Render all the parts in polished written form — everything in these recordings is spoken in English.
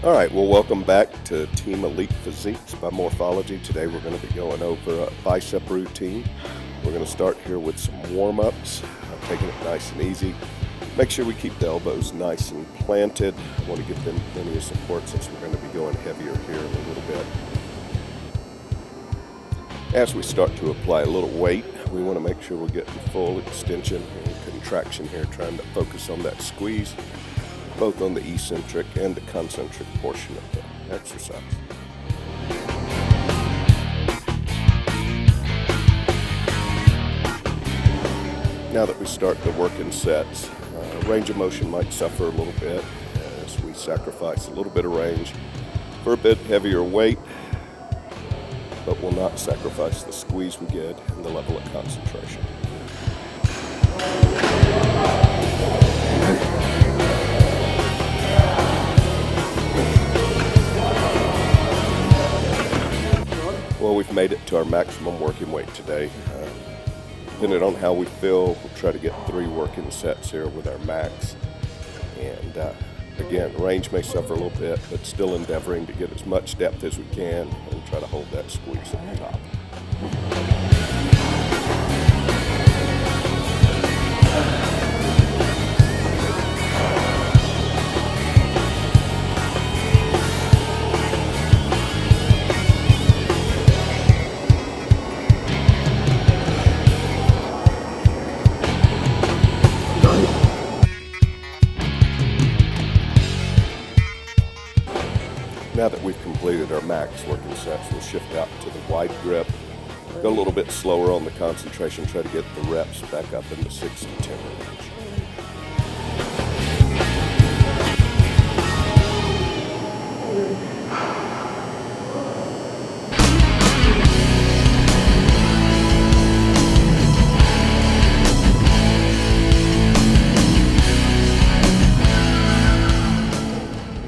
All right, well, welcome back to Team Elite Physiques by Morphology. Today we're going to be going over a bicep routine. We're going to start here with some warm-ups, taking it nice and easy. Make sure we keep the elbows nice and planted. I want to give them plenty of support since we're going to be going heavier here in a little bit. As we start to apply a little weight, we want to make sure we're getting full extension and contraction here, trying to focus on that squeeze, both on the eccentric and the concentric portion of the exercise. Now that we start the work in sets, range of motion might suffer a little bit as we sacrifice a little bit of range for a bit heavier weight, but will not sacrifice the squeeze we get and the level of concentration. Well, we've made it to our maximum working weight today. Depending on how we feel, we'll try to get 3 working sets here with our max. And again, range may suffer a little bit, but still endeavoring to get as much depth as we can and try to hold that squeeze at the top. Now that we've completed our max working sets, we'll shift out to the wide grip, go a little bit slower on the concentration, try to get the reps back up in the 6 to 10 range.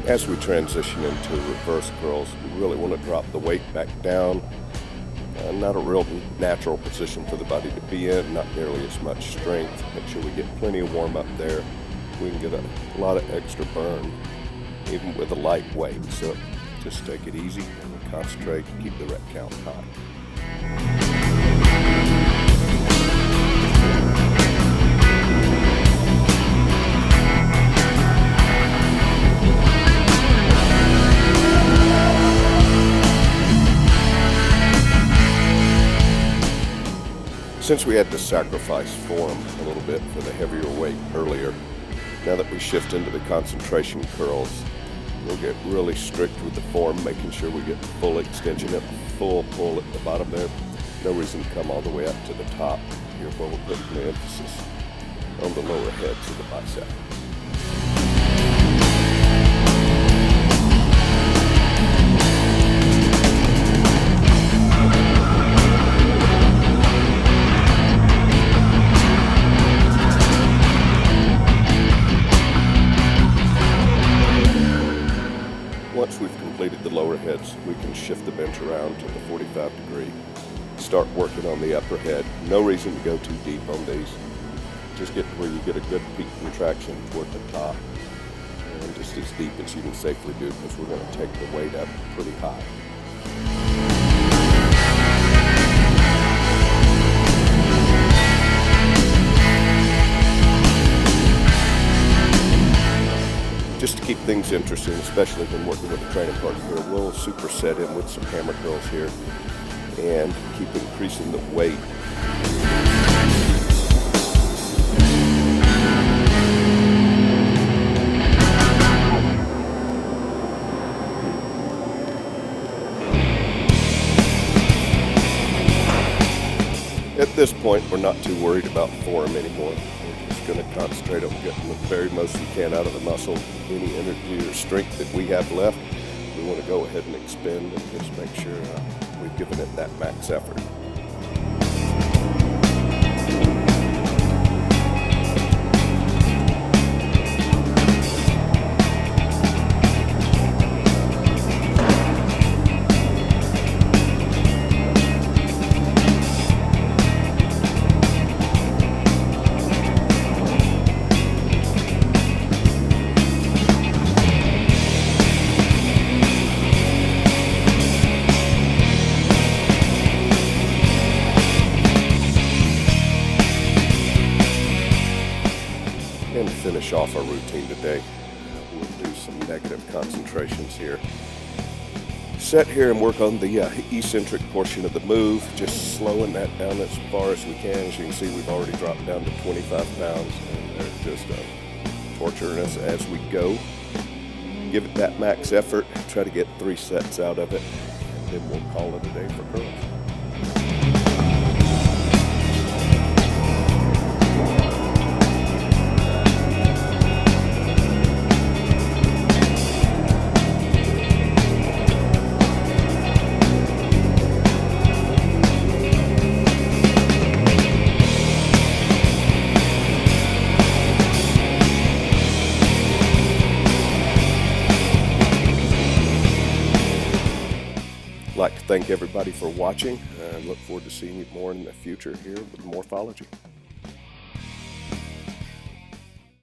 As we transition into reverse curls, we really want to drop the weight back down. Not a real natural position for the body to be in, not nearly as much strength. Make sure we get plenty of warm up there. We can get a lot of extra burn, even with a light weight. So just take it easy and concentrate, keep the rep count high. Since we had to sacrifice form a little bit for the heavier weight earlier, now that we shift into the concentration curls, we'll get really strict with the form, making sure we get full extension at full pull at the bottom there. No reason to come all the way up to the top here where we're putting the emphasis on the lower heads of the bicep. Once we've completed the lower heads, we can shift the bench around to the 45 degree. Start working on the upper head. No reason to go too deep on these. Just get to where you get a good peak contraction toward the top. And just as deep as you can safely do, because we're going to take the weight up pretty high. Just to keep things interesting, especially when working with a training partner here, we'll superset him with some hammer curls here and keep increasing the weight. At this point, we're not too worried about form anymore. Going to concentrate on getting the very most we can out of the muscle. Any energy or strength that we have left, we want to go ahead and expend and just make sure we've given it that max effort. finish off our routine today. We'll do some negative concentrations here. Sit here and work on the eccentric portion of the move, just slowing that down as far as we can. As you can see, we've already dropped down to 25 pounds, and they're just torturing us as we go. Give it that max effort, try to get 3 sets out of it, and then we'll call it a day for curls. I'd like to thank everybody for watching and look forward to seeing you more in the future here with Morphology.